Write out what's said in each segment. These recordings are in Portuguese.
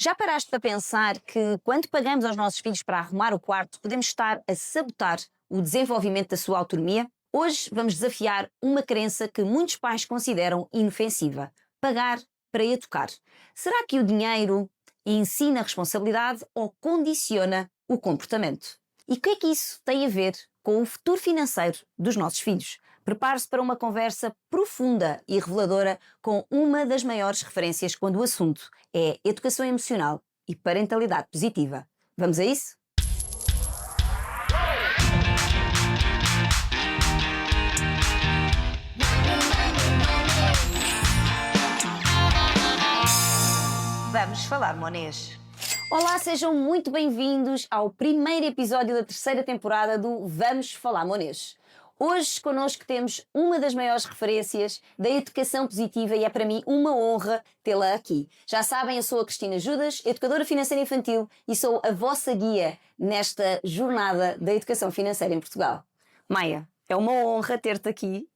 Já paraste para pensar que quando pagamos aos nossos filhos para arrumar o quarto, podemos estar a sabotar o desenvolvimento da sua autonomia? Hoje vamos desafiar uma crença que muitos pais consideram inofensiva: pagar para educar. Será que o dinheiro ensina a responsabilidade ou condiciona o comportamento? E o que é que isso tem a ver com o futuro financeiro dos nossos filhos? Prepare-se para uma conversa profunda e reveladora com uma das maiores referências quando o assunto é educação emocional e parentalidade positiva. Vamos a isso? Vamos falar, Monês. Olá, sejam muito bem-vindos ao primeiro episódio da terceira temporada do Vamos Falar, Monês. Hoje connosco temos uma das maiores referências da educação positiva e é para mim uma honra tê-la aqui. Já sabem, eu sou a Cristina Judas, educadora financeira infantil e sou a vossa guia nesta jornada da educação financeira em Portugal. Maia, é uma honra ter-te aqui.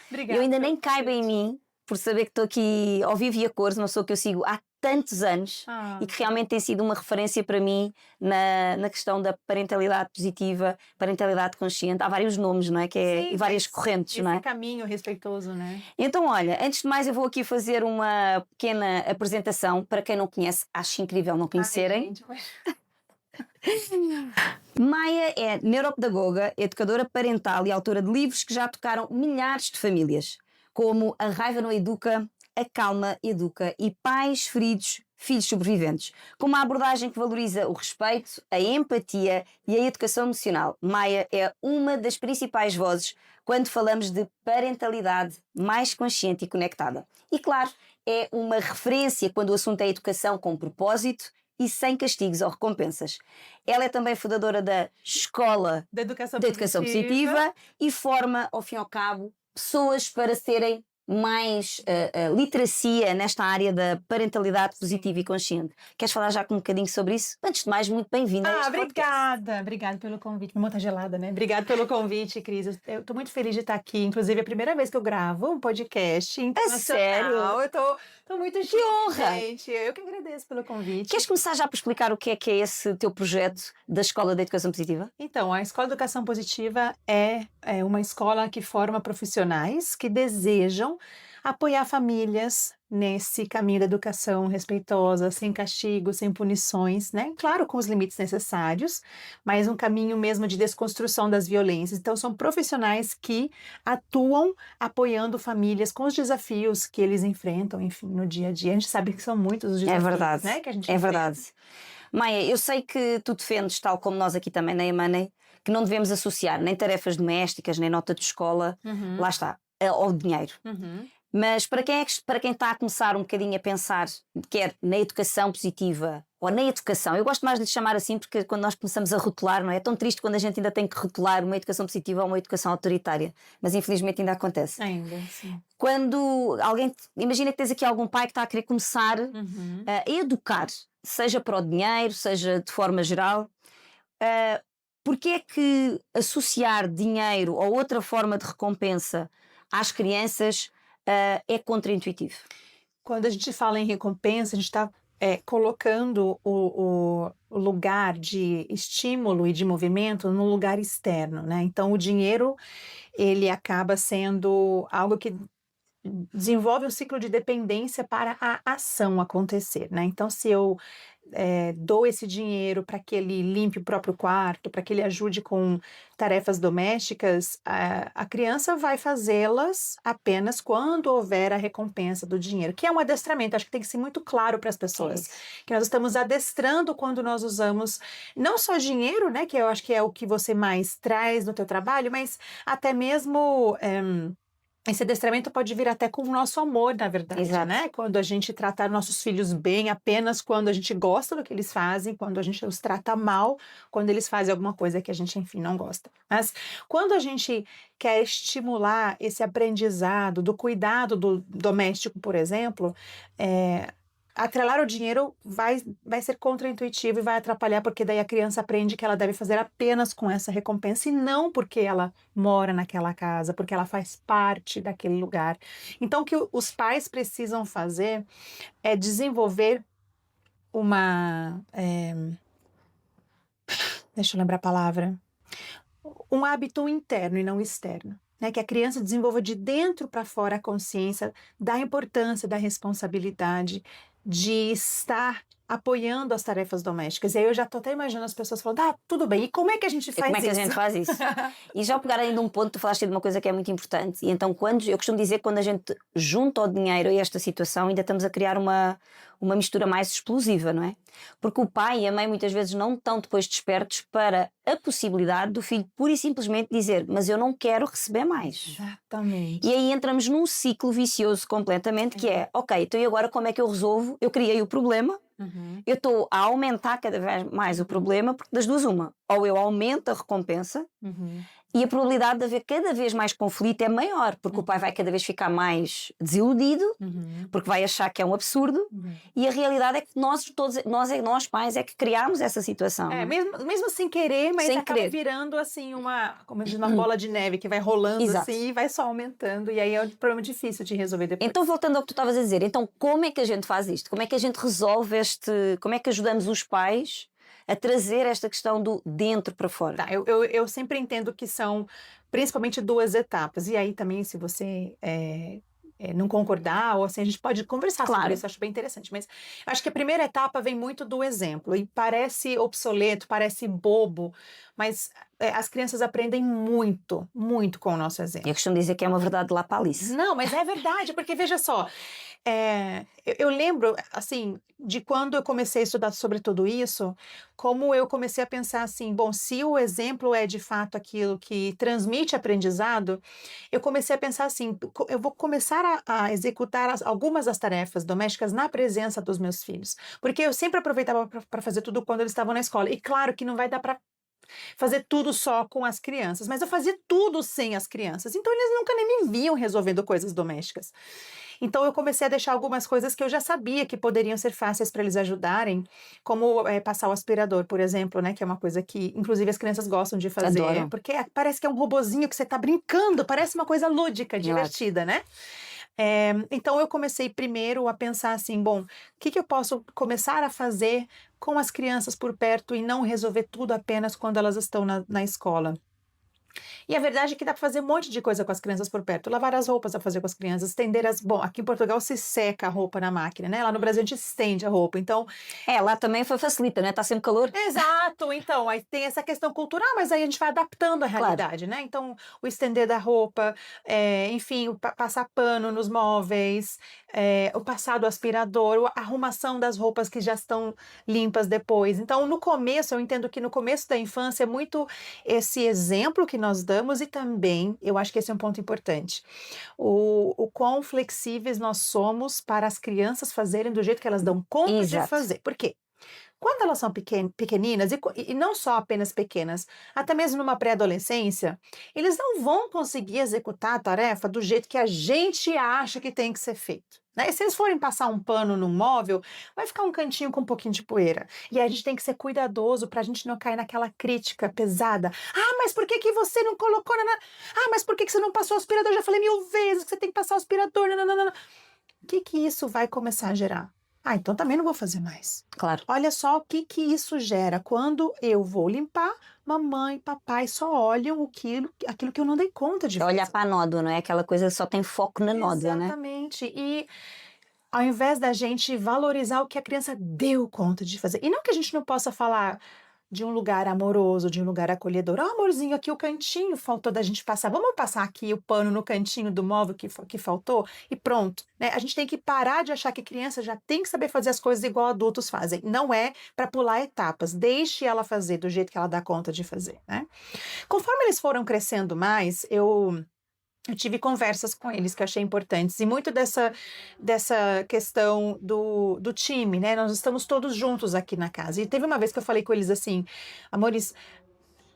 Obrigada. Eu ainda nem caibo em mim por saber que estou aqui ao vivo e a cores, uma pessoa que eu sigo há tantos anos e que realmente tem sido uma referência para mim na questão da parentalidade positiva, parentalidade consciente. Há vários nomes, não é? Sim, e várias correntes, não é? Esse caminho respeitoso, né? Então, olha, antes de mais eu vou aqui fazer uma pequena apresentação para quem não conhece, acho incrível não conhecerem. Ai, gente, mas... Maia é neuropedagoga, educadora parental e autora de livros que já tocaram milhares de famílias, como A Raiva Não Educa, A Calma Educa e Pais Feridos, Filhos Sobreviventes, com uma abordagem que valoriza o respeito, a empatia e a educação emocional. Maia é uma das principais vozes quando falamos de parentalidade mais consciente e conectada. E claro, é uma referência quando o assunto é educação com propósito e sem castigos ou recompensas. Ela é também fundadora da Escola da Educação Positiva e forma, ao fim e ao cabo, pessoas para terem mais literacia nesta área da parentalidade positiva e consciente. Queres falar já com um bocadinho sobre isso? Antes de mais, muito bem-vinda a este podcast. Obrigada pelo convite. Minha mão tá gelada, né? Obrigada pelo convite, Cris. Eu tô muito feliz de estar aqui. Inclusive, é a primeira vez que eu gravo um podcast internacional. Sério? Eu tô muito chique, que honra! gente. Eu que agradeço pelo convite. Queres começar já por explicar o que é esse teu projeto da Escola da Educação Positiva? Então, a Escola de Educação Positiva é uma escola que forma profissionais que desejam apoiar famílias nesse caminho da educação respeitosa, sem castigo, sem punições, né? Claro, com os limites necessários, mas um caminho mesmo de desconstrução das violências. Então, são profissionais que atuam apoiando famílias com os desafios que eles enfrentam, enfim, no dia a dia. A gente sabe que são muitos os desafios, né? Que a gente é enfrenta. verdade. Maia, eu sei que tu defendes, tal como nós aqui também na Emoney, que não devemos associar nem tarefas domésticas, nem nota de escola, lá está, ao dinheiro. Mas para quem está a começar um bocadinho a pensar, quer na educação positiva ou na educação, eu gosto mais de lhe chamar assim porque quando nós começamos a rotular, não é? É tão triste quando a gente ainda tem que rotular uma educação positiva ou uma educação autoritária, mas infelizmente ainda acontece. Ainda, sim. Quando imagina que tens aqui algum pai que está a querer começar a educar, seja para o dinheiro, seja de forma geral, porque é que associar dinheiro ou outra forma de recompensa às crianças é contraintuitivo? Quando a gente fala em recompensa, a gente está colocando o lugar de estímulo e de movimento no lugar externo, né? Então, o dinheiro, ele acaba sendo algo que desenvolve um ciclo de dependência para a ação acontecer, né? Então, se eu dou esse dinheiro para que ele limpe o próprio quarto, para que ele ajude com tarefas domésticas, a criança vai fazê-las apenas quando houver a recompensa do dinheiro, que é um adestramento. Acho que tem que ser muito claro para as pessoas que nós estamos adestrando quando nós usamos não só dinheiro, né, que eu acho que é o que você mais traz no teu trabalho, mas até mesmo esse adestramento pode vir até com o nosso amor, na verdade, Exato. né? Quando a gente trata nossos filhos bem, apenas quando a gente gosta do que eles fazem, quando a gente os trata mal, quando eles fazem alguma coisa que a gente, enfim, não gosta. Mas quando a gente quer estimular esse aprendizado do cuidado do doméstico, por exemplo, atrelar o dinheiro vai ser contraintuitivo e vai atrapalhar, porque daí a criança aprende que ela deve fazer apenas com essa recompensa e não porque ela mora naquela casa, porque ela faz parte daquele lugar. Então, o que os pais precisam fazer é desenvolver deixa eu lembrar a palavra, um hábito interno e não externo, né? Que a criança desenvolva de dentro para fora a consciência da importância, da responsabilidade de estar apoiando as tarefas domésticas. E aí eu já estou até imaginando as pessoas falando, tudo bem, e como é que a gente E faz como é que a isso? gente faz isso? E já pegar ainda um ponto, tu falaste de uma coisa que é muito importante. E então, eu costumo dizer que quando a gente junta o dinheiro a esta situação, ainda estamos a criar uma mistura mais explosiva, não é? Porque o pai e a mãe muitas vezes não estão depois despertos para a possibilidade do filho pura e simplesmente dizer, mas eu não quero receber mais. Exatamente. E aí entramos num ciclo vicioso completamente, que é, ok, então e agora como é que eu resolvo? Eu criei o problema, eu estou a aumentar cada vez mais o problema, porque das duas uma, ou eu aumento a recompensa e a probabilidade de haver cada vez mais conflito é maior, porque o pai vai cada vez ficar mais desiludido, porque vai achar que é um absurdo, e a realidade é que nós pais é que criámos essa situação. É, mesmo sem querer, mas Sem acaba querer. virando assim como diz, uma bola de neve que vai rolando Exato. assim e vai só aumentando, e aí é um problema difícil de resolver depois. Então, voltando ao que tu estavas a dizer, então como é que a gente faz isto? Como é que a gente resolve como é que ajudamos os pais a trazer esta questão do dentro para fora? Tá, eu sempre entendo que são principalmente duas etapas, e aí também se você não concordar, ou assim, a gente pode conversar sobre Claro. isso, eu acho bem interessante, mas eu acho que a primeira etapa vem muito do exemplo, e parece obsoleto, parece bobo, mas as crianças aprendem muito, muito com o nosso exemplo. Eu costumo dizer que é uma verdade lá para Alice. Não, mas é verdade, porque veja só, eu lembro, assim, de quando eu comecei a estudar sobre tudo isso, como eu comecei a pensar assim, bom, se o exemplo é de fato aquilo que transmite aprendizado, eu comecei a pensar assim, eu vou começar a executar algumas das tarefas domésticas na presença dos meus filhos, porque eu sempre aproveitava para fazer tudo quando eles estavam na escola, e claro que não vai dar para fazer tudo só com as crianças, mas eu fazia tudo sem as crianças, então eles nunca nem me viam resolvendo coisas domésticas. Então eu comecei a deixar algumas coisas que eu já sabia que poderiam ser fáceis para eles ajudarem, como passar o aspirador, por exemplo, né, que é uma coisa que inclusive as crianças gostam de fazer, Adoram. porque parece que é um robozinho que você está brincando, parece uma coisa lúdica, divertida, né? Então eu comecei primeiro a pensar assim, bom, o que eu posso começar a fazer com as crianças por perto e não resolver tudo apenas quando elas estão na escola. E a verdade é que dá para fazer um monte de coisa com as crianças por perto. Lavar as roupas a fazer com as crianças, estender Bom, aqui em Portugal se seca a roupa na máquina, né? Lá no Brasil a gente estende a roupa, então... Lá também facilita, né? Está sempre calor. Exato, então, aí tem essa questão cultural, mas aí a gente vai adaptando a realidade, né? Então, o estender da roupa, enfim, o passar pano nos móveis, o passar do aspirador, a arrumação das roupas que já estão limpas depois. Então, no começo, eu entendo que no começo da infância é muito esse exemplo que nós damos e também, eu acho que esse é um ponto importante, o quão flexíveis nós somos para as crianças fazerem do jeito que elas dão conta de fazer. Por quê? Quando elas são pequeninas, e não só apenas pequenas, até mesmo numa pré-adolescência, eles não vão conseguir executar a tarefa do jeito que a gente acha que tem que ser feito, né? E se eles forem passar um pano num móvel, vai ficar um cantinho com um pouquinho de poeira. E aí a gente tem que ser cuidadoso para a gente não cair naquela crítica pesada. Mas por que você não colocou... mas por que você não passou o aspirador? Eu já falei 1000 vezes que você tem que passar o aspirador. O que isso vai começar a gerar? Então também não vou fazer mais. Claro. Olha só o que isso gera. Quando eu vou limpar, mamãe, papai só olham aquilo que eu não dei conta de fazer. Olhar para a nódoa, não é? Aquela coisa que só tem foco na nódoa, né? Exatamente. E ao invés da gente valorizar o que a criança deu conta de fazer. E não que a gente não possa falar de um lugar amoroso, de um lugar acolhedor. Amorzinho, aqui o cantinho faltou da gente passar. Vamos passar aqui o pano no cantinho do móvel que faltou e pronto, né? A gente tem que parar de achar que criança já tem que saber fazer as coisas igual adultos fazem. Não é para pular etapas. Deixe ela fazer do jeito que ela dá conta de fazer, né? Conforme eles foram crescendo mais, eu tive conversas com eles que eu achei importantes, e muito dessa questão do time, né? Nós estamos todos juntos aqui na casa. E teve uma vez que eu falei com eles assim, amores,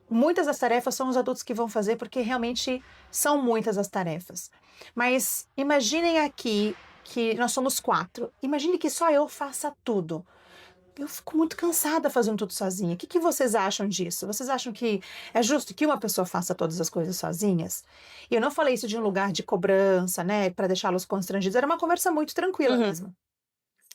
muitas das tarefas são os adultos que vão fazer, porque realmente são muitas as tarefas. Mas imaginem aqui que nós somos 4. Imagine que só eu faça tudo. Eu fico muito cansada fazendo tudo sozinha. O que vocês acham disso? Vocês acham que é justo que uma pessoa faça todas as coisas sozinhas? E eu não falei isso de um lugar de cobrança, né, para deixá-los constrangidos. Era uma conversa muito tranquila mesmo.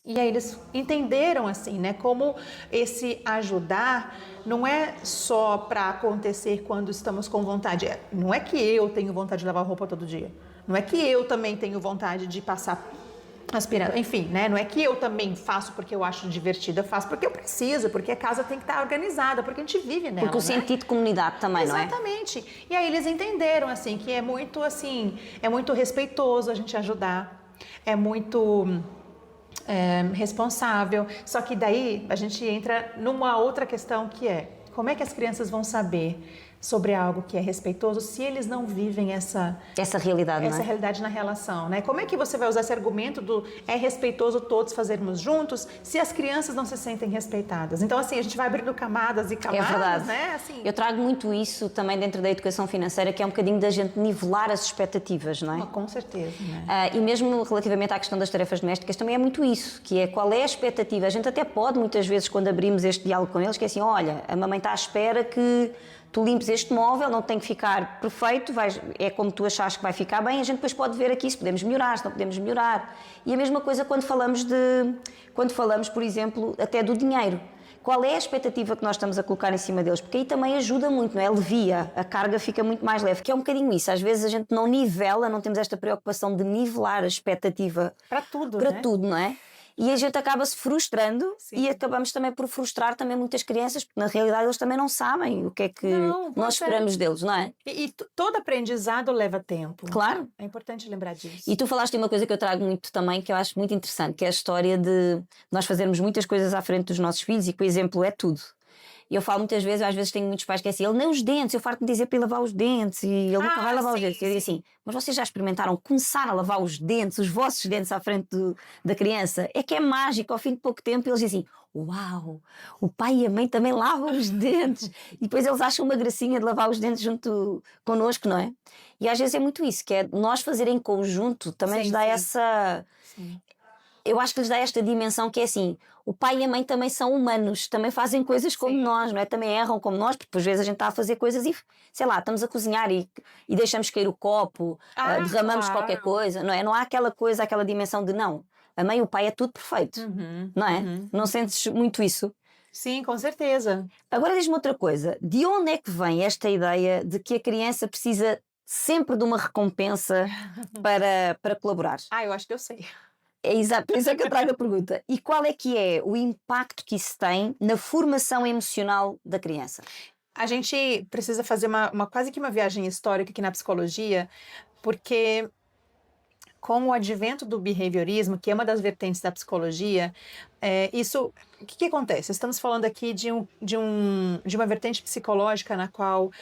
E aí eles entenderam assim, né, como esse ajudar não é só para acontecer quando estamos com vontade. Não é que eu tenho vontade de lavar roupa todo dia. Não é que eu também tenho vontade de passar aspirando. Enfim, né? Não é que eu também faço porque eu acho divertido, eu faço porque eu preciso, porque a casa tem que estar organizada, porque a gente vive nela. Porque o sentido de comunidade também, não é? Exatamente. E aí eles entenderam assim que é muito respeitoso a gente ajudar, é muito responsável. Só que daí a gente entra numa outra questão que é como é que as crianças vão saber sobre algo que é respeitoso se eles não vivem essa realidade, não é? realidade na relação, né? Como é que você vai usar esse argumento do é respeitoso todos fazermos juntos se as crianças não se sentem respeitadas? Então, assim, a gente vai abrindo camadas e camadas, É verdade. né? Assim, eu trago muito isso também dentro da educação financeira, que é um bocadinho da gente nivelar as expectativas, não é? com certeza, né? E mesmo relativamente à questão das tarefas domésticas, também é muito isso, que é qual é a expectativa. A gente até pode, muitas vezes, quando abrimos este diálogo com eles, que é assim, olha, a mamãe está à espera que tu limpes este móvel, não tem que ficar perfeito, é como tu achas que vai ficar bem, a gente depois pode ver aqui se podemos melhorar, se não podemos melhorar. E a mesma coisa quando falamos, por exemplo, até do dinheiro. Qual é a expectativa que nós estamos a colocar em cima deles? Porque aí também ajuda muito, não é? Alivia, a carga fica muito mais leve, que é um bocadinho isso. Às vezes a gente não nivela, não temos esta preocupação de nivelar a expectativa para tudo, para né? tudo, não é? E a gente acaba se frustrando. Sim. E acabamos também por frustrar também muitas crianças, porque na realidade eles também não sabem o que é que nós esperamos deles, não é? E todo aprendizado leva tempo. Claro. É importante lembrar disso. E tu falaste de uma coisa que eu trago muito também, que eu acho muito interessante, que é a história de nós fazermos muitas coisas à frente dos nossos filhos e que o exemplo é tudo. E eu falo muitas vezes, às vezes tenho muitos pais que é assim, ele nem os dentes, eu farto de dizer para ele lavar os dentes e ele nunca vai lavar os dentes. E eu digo assim, mas vocês já experimentaram começar a lavar os dentes, os vossos dentes à frente da criança? É que é mágico, ao fim de pouco tempo eles dizem assim, uau, o pai e a mãe também lavam os dentes. E depois eles acham uma gracinha de lavar os dentes junto connosco, não é? E às vezes é muito isso, que é nós fazer em conjunto, também nos dá essa... Sim. Eu acho que lhes dá esta dimensão que é assim, o pai e a mãe também são humanos, também fazem coisas como nós, não é? Também erram como nós, porque às vezes a gente está a fazer coisas e, sei lá, estamos a cozinhar e deixamos cair o copo, derramamos qualquer coisa, não é? Não há aquela coisa, aquela dimensão de não, a mãe e o pai é tudo perfeito, não é? Não sentes muito isso? Sim, com certeza. Agora diz-me outra coisa, de onde é que vem esta ideia de que a criança precisa sempre de uma recompensa para colaborar? Eu acho que eu sei. É exato, por isso é que eu trago a pergunta. E qual é que é o impacto que isso tem na formação emocional da criança? A gente precisa fazer quase que uma viagem histórica aqui na psicologia, porque com o advento do behaviorismo, que é uma das vertentes da psicologia, o que acontece? Estamos falando aqui de uma vertente psicológica na qual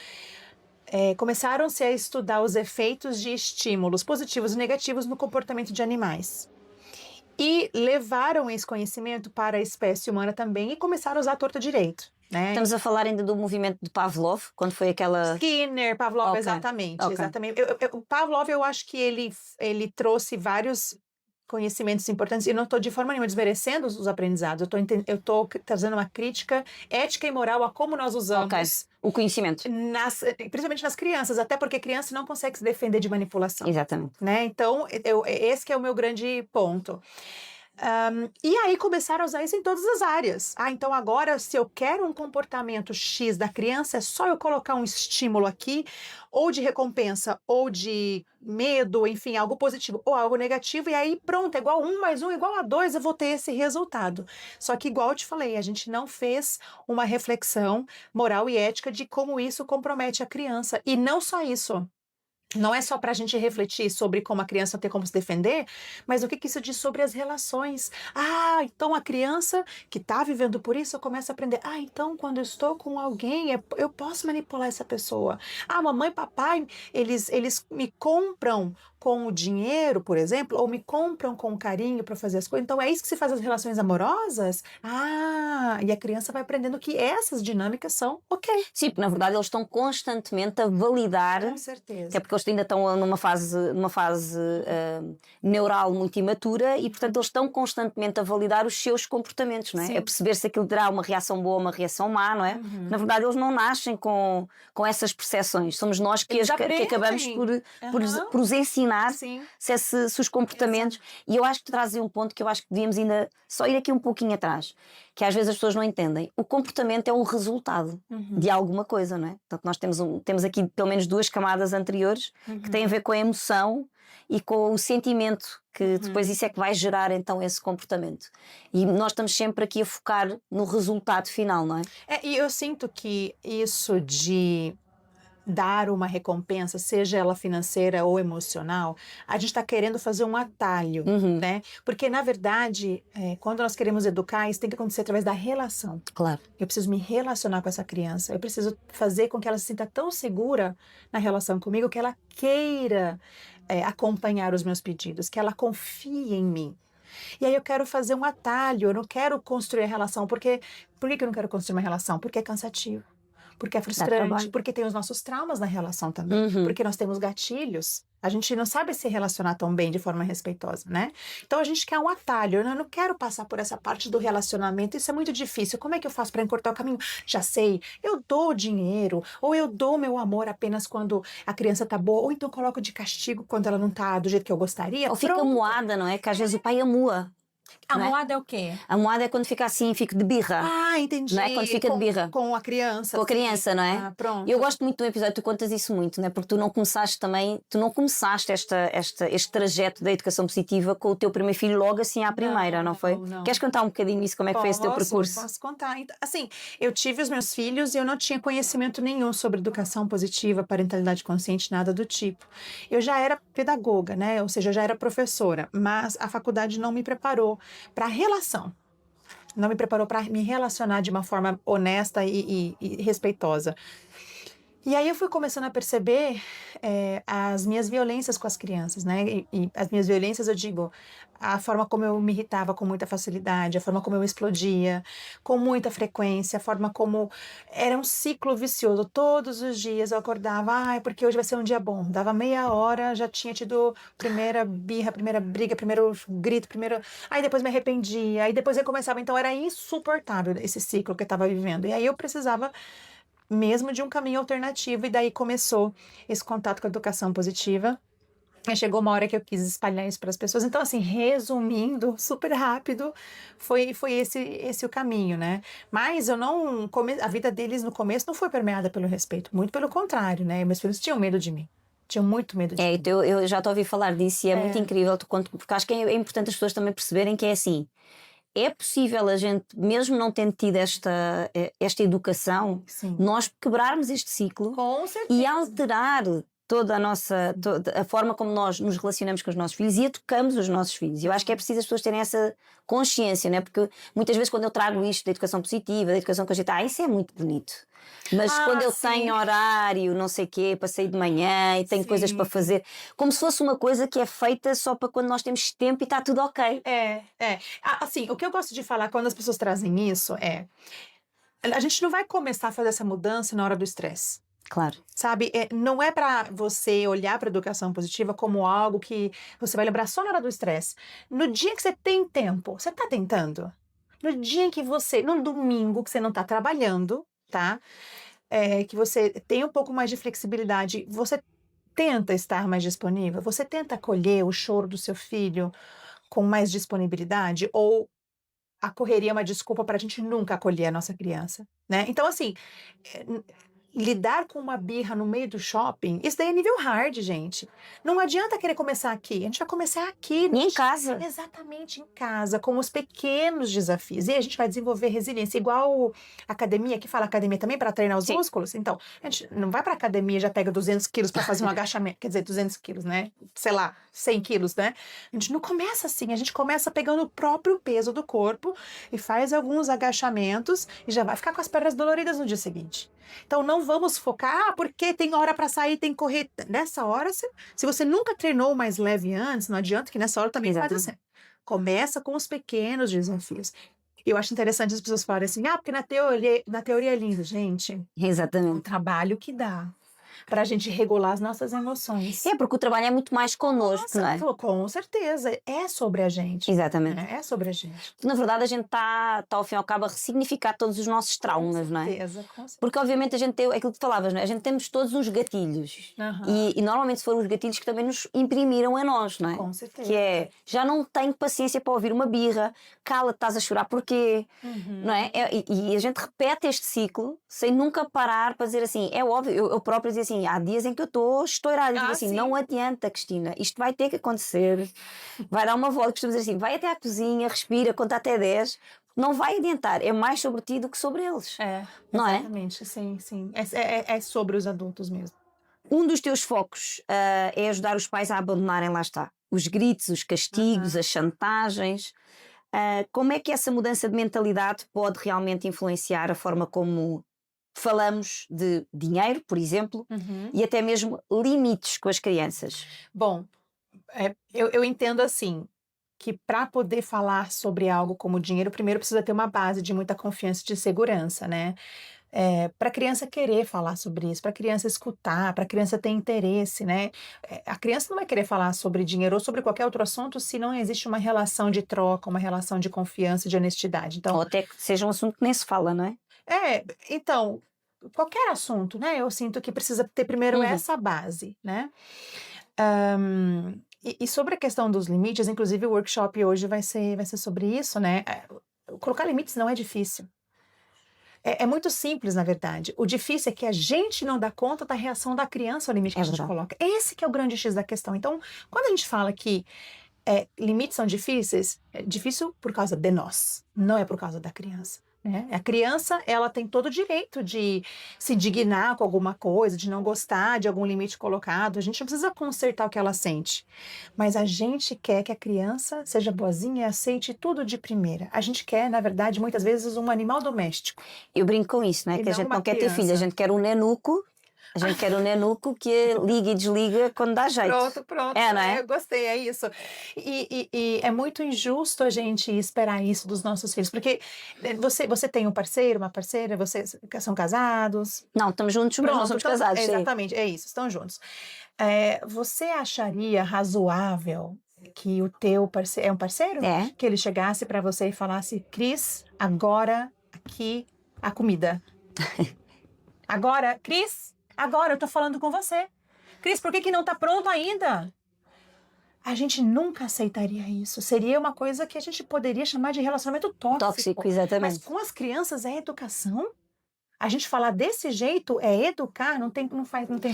começaram-se a estudar os efeitos de estímulos positivos e negativos no comportamento de animais. E levaram esse conhecimento para a espécie humana também e começaram a usar a torta direito. Né? Estamos a falar ainda do movimento de Pavlov, quando foi aquela... Skinner, Pavlov, exatamente. O Pavlov, eu acho que ele trouxe vários conhecimentos importantes, e não estou de forma nenhuma desmerecendo os aprendizados, eu estou trazendo uma crítica ética e moral a como nós usamos o conhecimento. Principalmente nas crianças, até porque a criança não consegue se defender de manipulação. Exatamente. Né? Então, esse que é o meu grande ponto. E aí começaram a usar isso em todas as áreas. Então agora, se eu quero um comportamento X da criança, é só eu colocar um estímulo aqui, ou de recompensa, ou de medo, enfim, algo positivo, ou algo negativo, e aí pronto, é igual 1 mais 1 igual a 2, eu vou ter esse resultado. Só que igual eu te falei, a gente não fez uma reflexão moral e ética de como isso compromete a criança. E não só isso. Não é só para a gente refletir sobre como a criança tem como se defender, mas o que isso diz sobre as relações. Então a criança que está vivendo por isso começa a aprender. Então quando eu estou com alguém, eu posso manipular essa pessoa. Mamãe e papai, eles me compram com o dinheiro, por exemplo, ou me compram com carinho para fazer as coisas. Então é isso que se faz as relações amorosas? E a criança vai aprendendo que essas dinâmicas são ok. Sim, porque na verdade eles estão constantemente a validar, Com certeza. até porque eles ainda estão numa fase neural muito imatura e, portanto, eles estão constantemente a validar os seus comportamentos, não é? Sim. A perceber se aquilo terá uma reação boa ou uma reação má, não é? Na verdade, eles não nascem com essas percepções. Somos nós que, Eles que acabamos aprendem. por os ensinar Sim. se os comportamentos. E eu acho que trazem um ponto que eu acho que devíamos ainda só ir aqui um pouquinho atrás, que às vezes as pessoas não entendem. O comportamento é um resultado de alguma coisa, não é? Portanto, nós temos aqui pelo menos duas camadas anteriores que têm a ver com a emoção e com o sentimento, que depois isso é que vai gerar então esse comportamento. E nós estamos sempre aqui a focar no resultado final, não é? E eu sinto que isso de dar uma recompensa, seja ela financeira ou emocional, a gente está querendo fazer um atalho, né? Porque, na verdade, quando nós queremos educar, isso tem que acontecer através da relação. Claro. Eu preciso me relacionar com essa criança, eu preciso fazer com que ela se sinta tão segura na relação comigo que ela queira acompanhar os meus pedidos, que ela confie em mim. E aí eu quero fazer um atalho, eu não quero construir a relação, porque... Por que eu não quero construir uma relação? Porque é cansativo. Porque é frustrante, porque tem os nossos traumas na relação também, porque nós temos gatilhos. A gente não sabe se relacionar tão bem de forma respeitosa, né? Então a gente quer um atalho. Eu não quero passar por essa parte do relacionamento, isso é muito difícil. Como é que eu faço para encurtar o caminho? Já sei, eu dou dinheiro, ou eu dou meu amor apenas quando a criança tá boa, ou então coloco de castigo quando ela não tá do jeito que eu gostaria. Ou fica moada, não é? Que às vezes o pai amua. A não é? moada é o quê? A moada é quando fica assim, fica de birra. Ah, entendi. Não é? Quando fica de birra. Com a criança. Com a criança, não é? Ah, pronto. Eu gosto muito do episódio, tu contas isso muito, não é? Porque tu não começaste este trajeto da educação positiva com o teu primeiro filho logo assim à primeira, não foi? Não. Queres contar um bocadinho isso, como é que foi esse teu percurso? Posso contar. Então, assim, eu tive os meus filhos e eu não tinha conhecimento nenhum sobre educação positiva, parentalidade consciente, nada do tipo. Eu já era pedagoga, né? Ou seja, eu já era professora, mas a faculdade não me preparou para relação. Não me preparou para me relacionar de uma forma honesta e respeitosa. E aí eu fui começando a perceber as minhas violências com as crianças, né? E as minhas violências, eu digo, a forma como eu me irritava com muita facilidade, a forma como eu explodia com muita frequência, a forma como era um ciclo vicioso. Todos os dias eu acordava, porque hoje vai ser um dia bom. Dava meia hora, já tinha tido primeira birra, primeira briga, primeiro grito, aí depois me arrependia, aí depois eu começava. Então era insuportável esse ciclo que eu estava vivendo. E aí eu precisava mesmo de um caminho alternativo, e daí começou esse contato com a educação positiva. E chegou uma hora que eu quis espalhar isso para as pessoas. Então, assim, resumindo, super rápido, foi esse o caminho, né? Mas eu não... A vida deles no começo não foi permeada pelo respeito, muito pelo contrário, né? Meus filhos tinham medo de mim. Tinham muito medo de mim. Eu já te ouvi falar disso e é muito incrível, porque acho que é importante as pessoas também perceberem que é assim. É possível a gente, mesmo não tendo tido esta educação, nós quebrarmos este ciclo e alterar toda a forma como nós nos relacionamos com os nossos filhos e educamos os nossos filhos. Eu acho que é preciso as pessoas terem essa consciência, né? Porque muitas vezes quando eu trago isto da educação positiva, da educação cogital, isso é muito bonito. Mas quando eu tenho horário, não sei o quê, para sair de manhã e tenho coisas para fazer, como se fosse uma coisa que é feita só para quando nós temos tempo e está tudo ok. Assim, o que eu gosto de falar quando as pessoas trazem isso a gente não vai começar a fazer essa mudança na hora do estresse. Claro. Sabe, não é para você olhar para a educação positiva como algo que você vai lembrar só na hora do estresse. No dia que você tem tempo, você está tentando? No dia que no domingo que você não está trabalhando, tá? Que você tem um pouco mais de flexibilidade, você tenta estar mais disponível? Você tenta acolher o choro do seu filho com mais disponibilidade? Ou a correria é uma desculpa para a gente nunca acolher a nossa criança, né? Então, assim, lidar com uma birra no meio do shopping, isso daí é nível hard, gente. Não adianta querer começar aqui. A gente vai começar aqui. E em casa. Exatamente, em casa, com os pequenos desafios. E a gente vai desenvolver resiliência. Igual a academia, que fala academia também para treinar os músculos. Então, a gente não vai para academia e já pega 200 quilos para fazer um agachamento. Quer dizer, 200 quilos, né? Sei lá, 100 quilos, né? A gente não começa assim. A gente começa pegando o próprio peso do corpo e faz alguns agachamentos e já vai ficar com as pernas doloridas no dia seguinte. Então, não vamos focar, porque tem hora para sair, tem que correr. Nessa hora, se você nunca treinou mais leve antes, não adianta que nessa hora também faz assim. Começa com os pequenos desafios. Eu acho interessante as pessoas falarem assim, porque na teoria é lindo, gente. O Exatamente. trabalho que dá para a gente regular as nossas emoções. É porque o trabalho é muito mais connosco, não é? Com certeza, é sobre a gente. Exatamente. Né? É sobre a gente. Na verdade, a gente está ao fim e ao cabo a ressignificar todos os nossos traumas, não é? Com certeza. Porque obviamente a gente tem aquilo que tu falavas, não é? A gente temos todos uns gatilhos. E normalmente foram os gatilhos que também nos imprimiram a nós, não é? Com certeza. Que é, já não tenho paciência para ouvir uma birra, cala-te, estás a chorar porquê? Não é? E a gente repete este ciclo sem nunca parar para dizer assim, é óbvio, eu própria dizia assim, há dias em que eu estou estourada, digo assim, sim. não adianta, Cristina, isto vai ter que acontecer, vai dar uma volta, costumo dizer assim, vai até à cozinha, respira, conta até 10, não vai adiantar, é mais sobre ti do que sobre eles. Não é? Exatamente, sim. É sobre os adultos mesmo. Um dos teus focos é ajudar os pais a abandonarem, lá está, os gritos, os castigos, as chantagens. Como é que essa mudança de mentalidade pode realmente influenciar a forma como falamos de dinheiro, por exemplo, e até mesmo limites com as crianças? Bom, eu entendo assim, que para poder falar sobre algo como dinheiro, primeiro precisa ter uma base de muita confiança e de segurança, né? Para a criança querer falar sobre isso, para a criança escutar, para a criança ter interesse, né? A criança não vai querer falar sobre dinheiro ou sobre qualquer outro assunto se não existe uma relação de troca, uma relação de confiança, de honestidade. Então, Ou até que seja um assunto que nem se fala, não é? então, qualquer assunto, né? Eu sinto que precisa ter primeiro essa base, né? E sobre a questão dos limites, inclusive o workshop hoje vai ser sobre isso, né? Colocar limites não é difícil. É muito simples, na verdade. O difícil é que a gente não dá conta da reação da criança ao limite que a gente coloca. Esse que é o grande X da questão. Então, quando a gente fala que limites são difíceis, é difícil por causa de nós, não é por causa da criança. Né? A criança, ela tem todo o direito de se indignar com alguma coisa, de não gostar de algum limite colocado. A gente não precisa consertar o que ela sente. Mas a gente quer que a criança seja boazinha e aceite tudo de primeira. A gente quer, na verdade, muitas vezes um animal doméstico. Eu brinco com isso, não é? Que a gente não quer ter filho, a gente quer um nenuco. A gente quer um nenuco que liga e desliga quando dá jeito. Pronto. Não é? Eu gostei, é isso. E é muito injusto a gente esperar isso dos nossos filhos, porque você tem um parceiro, uma parceira, vocês são casados? Não, estamos juntos, mas não somos casados. Exatamente, é isso, estão juntos. Você acharia razoável que o teu parceiro, é um parceiro? Que ele chegasse para você e falasse, Cris, agora aqui a comida. Agora, Cris, agora eu tô falando com você. Cris, por que não tá pronto ainda? A gente nunca aceitaria isso. Seria uma coisa que a gente poderia chamar de relacionamento tóxico. Tóxico, exatamente. Mas com as crianças é educação. A gente falar desse jeito é educar, não tem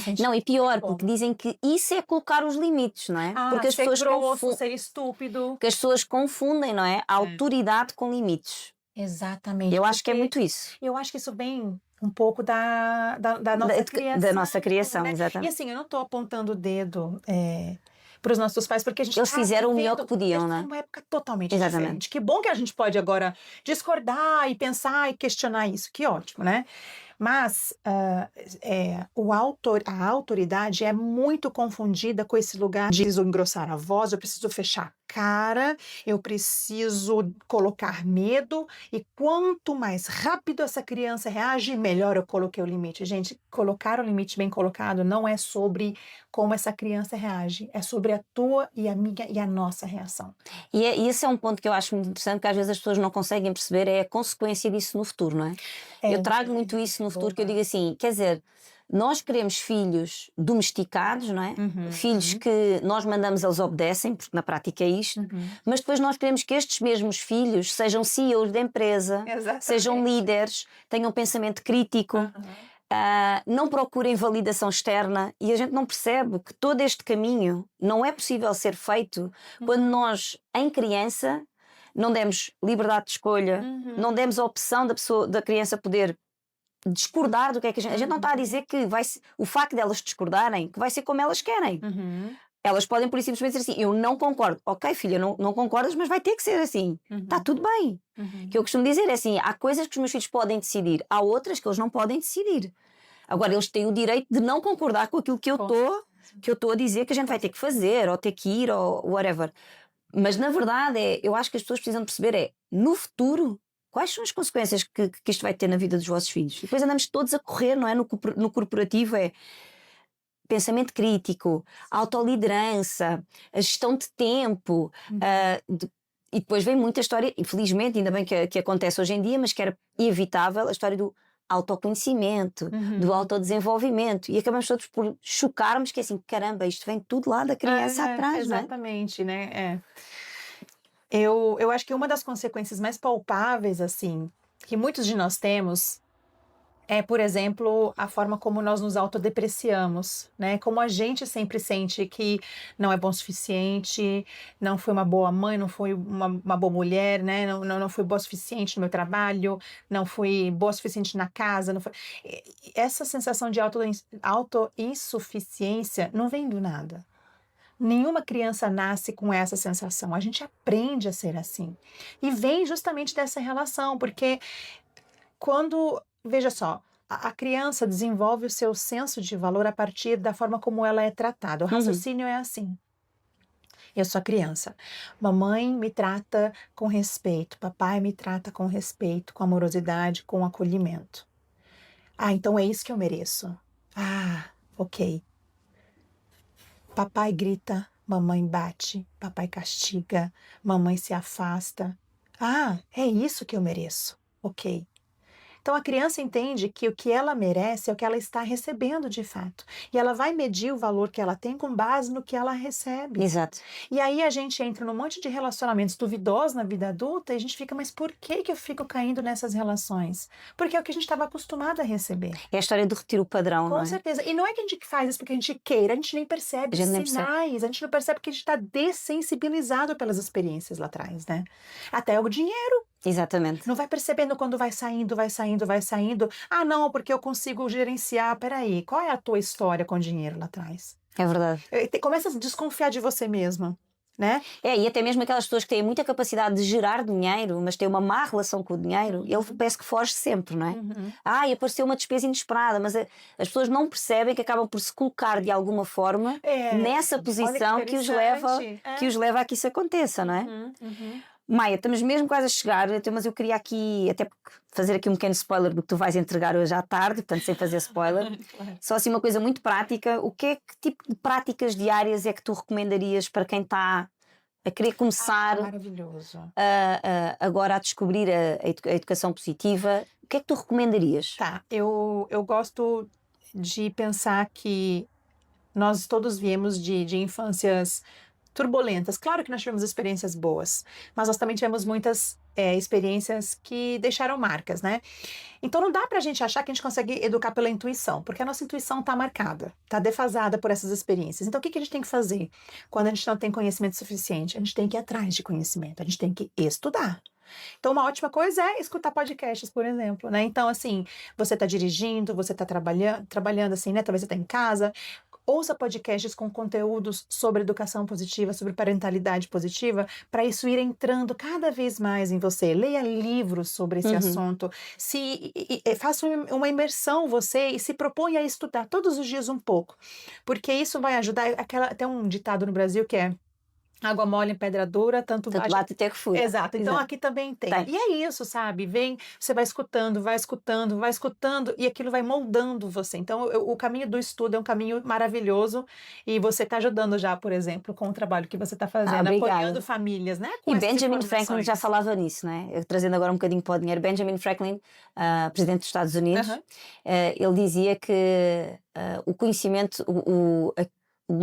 sentido. Não, e pior, porque dizem que isso é colocar os limites, não é? Porque as ser pessoas grosso, ser estúpido. Porque as pessoas confundem, não é? A autoridade com limites. Exatamente. Eu acho que é muito isso. Eu acho que isso vem um pouco da nossa criação. Da nossa criação, né? exatamente. E assim, eu não estou apontando o dedo para os nossos pais, porque a gente eles fizeram o melhor que podiam, né? É uma época totalmente diferente. Que bom que a gente pode agora discordar e pensar e questionar isso. Que ótimo, né? Mas a autoridade é muito confundida com esse lugar de preciso engrossar a voz, eu preciso fechar a cara, eu preciso colocar medo, e quanto mais rápido essa criança reage, melhor eu coloquei o limite. Gente, colocar o limite bem colocado não é sobre como essa criança reage, é sobre a tua e a minha e a nossa reação. E esse é um ponto que eu acho muito interessante, que às vezes as pessoas não conseguem perceber, é a consequência disso no futuro, não é? Eu trago muito isso no futuro, que eu digo assim, quer dizer, nós queremos filhos domesticados, não é? Filhos que nós mandamos, eles obedecem, porque na prática é isto, mas depois nós queremos que estes mesmos filhos sejam CEOs da empresa, sejam líderes, tenham pensamento crítico, não procurem validação externa, e a gente não percebe que todo este caminho não é possível ser feito quando nós, em criança, não demos liberdade de escolha, não demos a opção da criança poder discordar do que é que a gente não está a dizer que o facto de elas discordarem, que vai ser como elas querem. Elas podem por simplesmente dizer assim, eu não concordo. Ok, filha, não concordas, mas vai ter que ser assim. Está tudo bem. O que eu costumo dizer é assim, há coisas que os meus filhos podem decidir, há outras que eles não podem decidir. Agora, eles têm o direito de não concordar com aquilo que eu estou a dizer que a gente vai ter que fazer, ou ter que ir, ou whatever. Mas na verdade, eu acho que as pessoas precisam de perceber no futuro, quais são as consequências que isto vai ter na vida dos vossos filhos? E depois andamos todos a correr, não é? No corporativo é pensamento crítico, autoliderança, a gestão de tempo, e depois vem muita história, infelizmente, ainda bem que acontece hoje em dia, mas que era evitável, a história do autoconhecimento, do autodesenvolvimento, e acabamos todos por chocarmos que é assim, caramba, isto vem tudo lá da criança atrás, não é? Exatamente, né? Eu acho que uma das consequências mais palpáveis, assim, que muitos de nós temos é, por exemplo, a forma como nós nos autodepreciamos, né? Como a gente sempre sente que não é bom o suficiente, não fui uma boa mãe, não fui uma boa mulher, né? Não fui boa o suficiente no meu trabalho, não fui boa o suficiente na casa. Não fui... Essa sensação de autoinsuficiência não vem do nada. Nenhuma criança nasce com essa sensação. A gente aprende a ser assim. E vem justamente dessa relação, porque quando, veja só, a criança desenvolve o seu senso de valor a partir da forma como ela é tratada. O raciocínio é assim. Eu sou a criança. Mamãe me trata com respeito, papai me trata com respeito, com amorosidade, com acolhimento. Ah, então é isso que eu mereço. Ah, ok. Papai grita, mamãe bate, papai castiga, mamãe se afasta. Ah, é isso que eu mereço. Ok. Então a criança entende que o que ela merece é o que ela está recebendo de fato. E ela vai medir o valor que ela tem com base no que ela recebe. Exato. E aí a gente entra num monte de relacionamentos duvidosos na vida adulta e a gente fica, mas por que eu fico caindo nessas relações? Porque é o que a gente estava acostumado a receber. É a história de repetir o padrão, não é? Com certeza. E não é que a gente faz isso porque a gente queira, a gente nem percebe os sinais, a gente não percebe que a gente está dessensibilizado pelas experiências lá atrás, né? Até o dinheiro. Exatamente. Não vai percebendo quando vai saindo, vai saindo, vai saindo. Ah, não, porque eu consigo gerenciar. Peraí, qual é a tua história com dinheiro lá atrás? É verdade. Começa a desconfiar de você mesma, né? E até mesmo aquelas pessoas que têm muita capacidade de gerar dinheiro, mas têm uma má relação com o dinheiro, ele parece que foge sempre, não é? E apareceu uma despesa inesperada, mas as pessoas não percebem que acabam por se colocar de alguma forma nessa posição que os leva a que isso aconteça, não é? Maia, estamos mesmo quase a chegar, mas eu queria aqui, até fazer aqui um pequeno spoiler do que tu vais entregar hoje à tarde, portanto sem fazer spoiler. Claro. Só assim uma coisa muito prática, que tipo de práticas diárias é que tu recomendarias para quem está a querer começar maravilhoso. Agora a descobrir a educação positiva? O que é que tu recomendarias? Tá, eu gosto de pensar que nós todos viemos de infâncias turbulentas. Claro que nós tivemos experiências boas, mas nós também tivemos muitas experiências que deixaram marcas, né? Então não dá pra gente achar que a gente consegue educar pela intuição, porque a nossa intuição tá marcada, tá defasada por essas experiências. Então o que a gente tem que fazer quando a gente não tem conhecimento suficiente? A gente tem que ir atrás de conhecimento, a gente tem que estudar. Então, uma ótima coisa é escutar podcasts, por exemplo, né? Então, assim, você tá dirigindo, você tá trabalhando assim, né? Talvez você tá em casa. Ouça podcasts com conteúdos sobre educação positiva, sobre parentalidade positiva, para isso ir entrando cada vez mais em você. Leia livros sobre esse assunto. Faça uma imersão você e se proponha a estudar todos os dias um pouco. Porque isso vai ajudar. Tem um ditado no Brasil que é: água mole em pedra dura, tanto bate até que fura. Exato. Então aqui também tem. E é isso, sabe? Você vai escutando, e aquilo vai moldando você. Então o caminho do estudo é um caminho maravilhoso e você está ajudando já, por exemplo, com o trabalho que você está fazendo, apoiando famílias, né? E Benjamin Franklin já falava nisso, né? Eu, trazendo agora um bocadinho para o dinheiro, Benjamin Franklin, presidente dos Estados Unidos, ele dizia que o conhecimento, o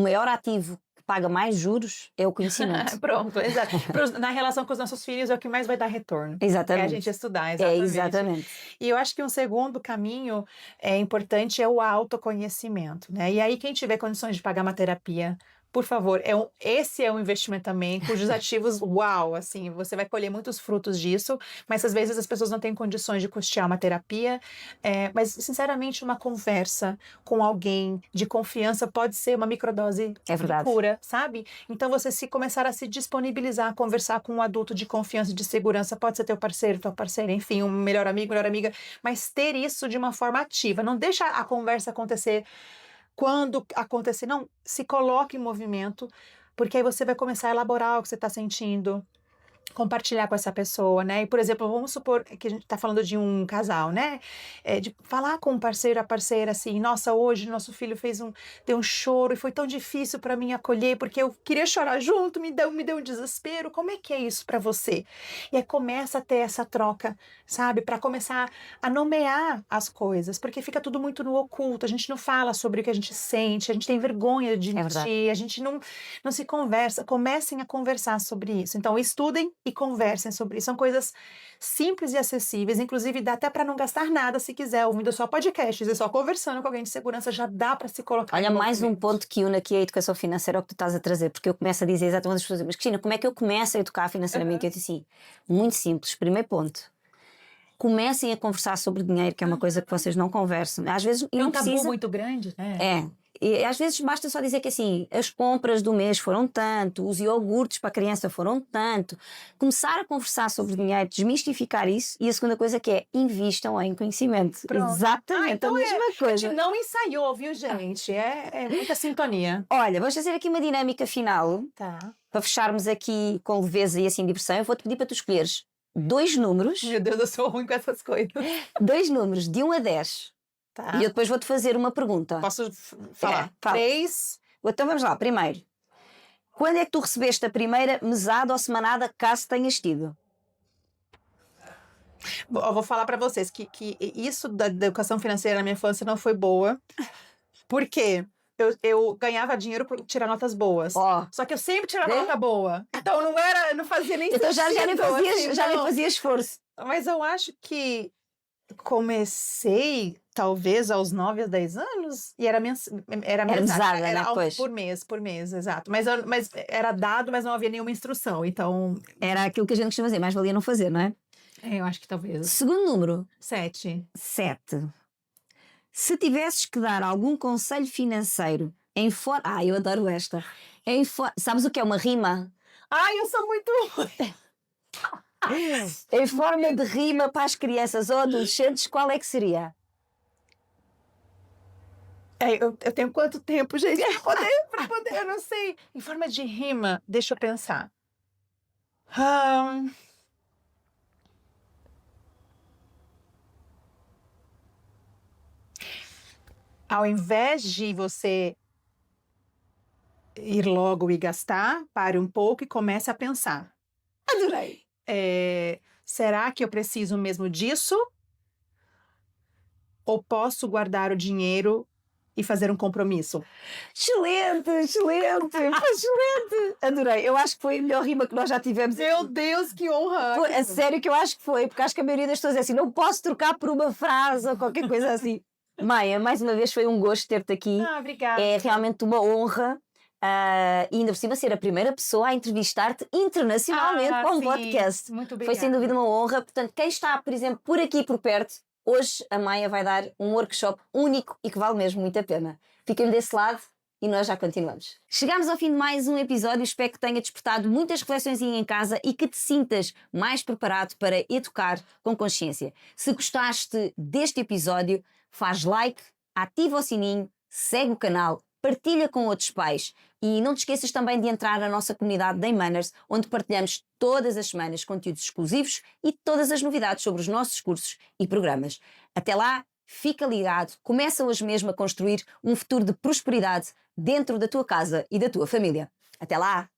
maior ativo paga mais juros é o conhecimento. Pronto, exato. Na relação com os nossos filhos é o que mais vai dar retorno. Exatamente. É a gente estudar, exatamente. Exatamente. E eu acho que um segundo caminho importante é o autoconhecimento, né? E aí quem tiver condições de pagar uma terapia, por favor, esse é um investimento também, cujos ativos, uau, assim, você vai colher muitos frutos disso, mas às vezes as pessoas não têm condições de custear uma terapia, mas sinceramente uma conversa com alguém de confiança pode ser uma microdose de cura, sabe? Então você começar a se disponibilizar, a conversar com um adulto de confiança, de segurança, pode ser teu parceiro, tua parceira, enfim, um melhor amigo, melhor amiga, mas ter isso de uma forma ativa, não deixa a conversa acontecer quando acontecer, não, se coloque em movimento, porque aí você vai começar a elaborar o que você está sentindo. compartilhar com essa pessoa, né? E, por exemplo, vamos supor que a gente está falando de um casal, né? De falar com o parceiro, a parceira, assim, nossa, hoje nosso filho deu um choro e foi tão difícil para mim acolher, porque eu queria chorar junto, me deu um desespero. Como é que é isso para você? E aí começa a ter essa troca, sabe? Para começar a nomear as coisas, porque fica tudo muito no oculto, a gente não fala sobre o que a gente sente, a gente tem vergonha de admitir, a gente não se conversa. Comecem a conversar sobre isso. Então, estudem e conversem sobre isso. São coisas simples e acessíveis, inclusive dá até para não gastar nada se quiser, ouvindo só podcasts e só conversando com alguém de segurança, já dá para se colocar. Olha, em mais um movimento. ponto que une aqui a educação financeira, é o que tu estás a trazer, porque eu começo a dizer exatamente as pessoas, mas Cristina, como é que eu começo a educar financeiramente? Eu disse assim, muito simples, primeiro ponto. Comecem a conversar sobre dinheiro, que é uma coisa que vocês não conversam. Às vezes, e É não um tabu precisa. muito grande, né? É. E às vezes basta só dizer que assim, as compras do mês foram tanto, os iogurtes para a criança foram tanto. Começar a conversar sobre dinheiro, desmistificar isso. E a segunda coisa que é, invistam em conhecimento. Pronto. Exatamente então a mesma A gente coisa. não ensaiou, viu, gente? É muita sintonia. Olha, vamos fazer aqui uma dinâmica final, Tá. para fecharmos aqui com leveza e assim diversão. Eu vou-te pedir para tu escolheres dois números, Meu Deus, eu sou ruim com essas coisas. dois números de 1 a 10. Tá. E eu depois vou-te fazer uma pergunta. Posso falar? fala. 3. Então vamos lá, primeiro. Quando é que tu recebeste a primeira mesada ou semanada, caso tenhas tido? Eu vou falar para vocês que isso da educação financeira na minha infância não foi boa. Por quê? Eu ganhava dinheiro por tirar notas boas. Ó. Só que eu sempre tirava Né? nota boa. Então não fazia nem Então já nem sentido, fazias, assim, já nem não. fazias esforço. Mas eu acho que comecei, talvez, aos 9 a 10 anos. E era mesada, né? Era Pois. por mês, exato. Mas era dado, mas não havia nenhuma instrução. Então, Era aquilo que a gente costuma dizer, mais valia não fazer, não é? eu acho que talvez. Segundo número, 7. 7. Se tivesses que dar algum conselho financeiro em forma... Ah, eu adoro esta. Sabes o que é uma rima? Ai, eu sou muito... Em forma de rima para as crianças ou adolescentes, qual é que seria? Eu tenho quanto tempo, gente, pra poder, eu não sei. Em forma de rima, deixa eu pensar. Ao invés de você ir logo e gastar, pare um pouco e comece a pensar. Adorei. Será que eu preciso mesmo disso? Ou posso guardar o dinheiro e fazer um compromisso? Excelente, excelente, excelente. Adorei. Eu acho que foi a melhor rima que nós já tivemos. Meu Deus, que honra! Foi, a sério que eu acho que foi, porque acho que a maioria das pessoas é assim, não posso trocar por uma frase ou qualquer coisa assim. Maia, mais uma vez foi um gosto ter-te aqui. Obrigada. É realmente uma honra. E ainda por cima ser a primeira pessoa a entrevistar-te internacionalmente para um sim. podcast. Muito Foi obrigada. sem dúvida uma honra. Portanto, quem está, por exemplo, por aqui por perto, hoje a Maia vai dar um workshop único e que vale mesmo muito a pena. Fiquem desse lado e nós já continuamos. Chegamos ao fim de mais um episódio. Espero que tenha despertado muitas reflexões em casa e que te sintas mais preparado para educar com consciência. Se gostaste deste episódio, faz like, ativa o sininho, segue o canal, partilha com outros pais e não te esqueças também de entrar na nossa comunidade Day Manners, onde partilhamos todas as semanas conteúdos exclusivos e todas as novidades sobre os nossos cursos e programas. Até lá, fica ligado, começa hoje mesmo a construir um futuro de prosperidade dentro da tua casa e da tua família. Até lá!